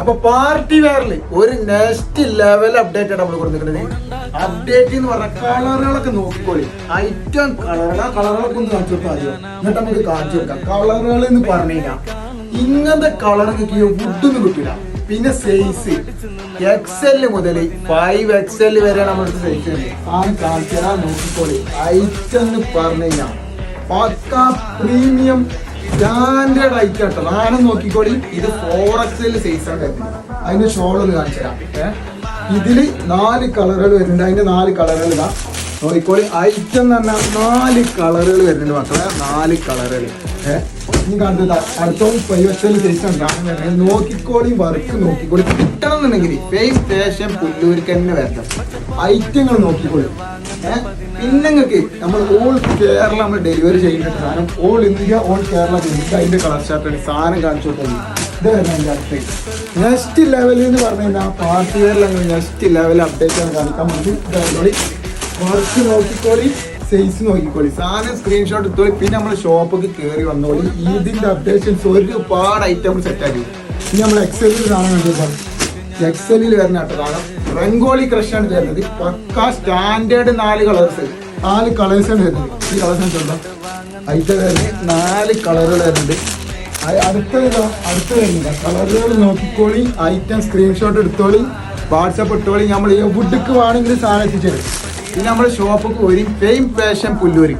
അപ്പൊ പാർട്ടി വെയറിൽ ഒരു next level update ആണ് നമ്മൾ കൊടുത്തിട്ടുള്ളത്. അപ്ഡേറ്റ് എന്ന് പറഞ്ഞ കളറുകളൊക്കെ നോക്കിക്കോളി. ഐറ്റം കളറുകളൊക്കെ ഒന്ന് കാണിച്ചു കൊടുത്താൽ മതിയോ? എന്നിട്ട് നമുക്ക് കാണിച്ചു കൊടുക്കാം. കളറുകൾ എന്ന് പറഞ്ഞു കഴിഞ്ഞാൽ ഇങ്ങനത്തെ കളർ നിങ്ങൾക്ക് ഫുഡൊന്നും കിട്ടില്ല. പിന്നെ സൈസ് XL മുതൽ 5XL വരെ നമ്മുടെ സൈസ് ഉണ്ട്. കാണിച്ചു തരാൻ നോക്കിക്കോളി. ഐറ്റം എന്ന് പറഞ്ഞു കഴിഞ്ഞാൽ പക്ക പ്രീമിയം സ്റ്റാൻഡേർഡ് ഐറ്റം കേട്ടോ. നാണം നോക്കിക്കോളി. ഇത് 4XL സൈസാണ് വരുന്നത്. അതിന്റെ ഷോൾ ഒന്ന് കാണിച്ചു തരാം. ഇതില് 4 കളറുകൾ വരുന്നുണ്ട്. അതിന്റെ 4 കളറുകൾ ഇതാ നോക്കിക്കോളി. ഐറ്റം എന്ന് പറഞ്ഞാൽ 4 കളറുകൾ വരുന്നുണ്ട് മക്കളെ. 4 കളറുകൾ ഇനി കണ്ടത് അടുത്തോളം 5XL സൈസാണ് നോക്കിക്കോളി. വർക്ക് നോക്കിക്കോളി. കിട്ടണം എന്നുണ്ടെങ്കിൽ ഫേഷൻ പുല്ലൂർക്ക് തന്നെ വരണം. ഐറ്റങ്ങൾ നോക്കിക്കോളി. പിന്നെ നിങ്ങൾക്ക് നമ്മൾ ഓൾ കേരള നമ്മൾ ഡെലിവറി ചെയ്യുന്ന സാധനം ഓൾ ഇന്ത്യ ഓൾ കേരള ചെയ്തിട്ട് അതിന്റെ കളർ ഷർട്ടാണ് സാധനം കാണിച്ചു കൊടുത്തത്. ഇത് വരുന്നത് അതിൻ്റെ അടുത്ത് നെക്സ്റ്റ് ലെവലിൽ എന്ന് പറഞ്ഞു കഴിഞ്ഞാൽ പാർട്ടി വെയറിൽ അങ്ങനെ നെക്സ്റ്റ് ലെവൽ അപ്ഡേറ്റ് ആണ് കാണിക്കാൻ വേണ്ടി ഇതോളി. വർക്ക് നോക്കിക്കോളി. സൈസ് നോക്കിക്കോളി. സാധനം സ്ക്രീൻഷോട്ട് എടുത്തോളി. പിന്നെ നമ്മൾ ഷോപ്പിൽ കയറി വന്നോളി. ഇതിന്റെ അപ്ഡേഷൻസ് ഒരുപാട് ഐറ്റം സെറ്റ് ആക്കി. ഇനി നമ്മൾ എക്സലിൽ സാധനം കണ്ടിട്ടാണ്. എക്സലിൽ വരുന്ന കേട്ടോ റംഗോളി ക്രഷാണ് വരുന്നത്. പക്ക സ്റ്റാൻഡേർഡ് 4 കളേഴ്സ് 4 കളേഴ്സാണ് വരുന്നത്. ഈ കളേഴ്സ് ഉണ്ടോ അതിന്റെ വരുന്നത് 4 കളറുകൾ വരുന്നുണ്ട്. അടുത്ത വരുന്നില്ല കളറുകൾ നോക്കിക്കോളി. ഐറ്റം സ്ക്രീൻഷോട്ട് എടുത്തോളി. വാട്സാപ്പ് ഇട്ടോളി. നമ്മൾ വുഡ്ക്ക് വേണമെങ്കിൽ സാധനം എത്തിച്ചേരും. പിന്നെ നമ്മൾ ഷോപ്പൊക്കെ വരും. ഫാഷൻ പുല്ലൂര്.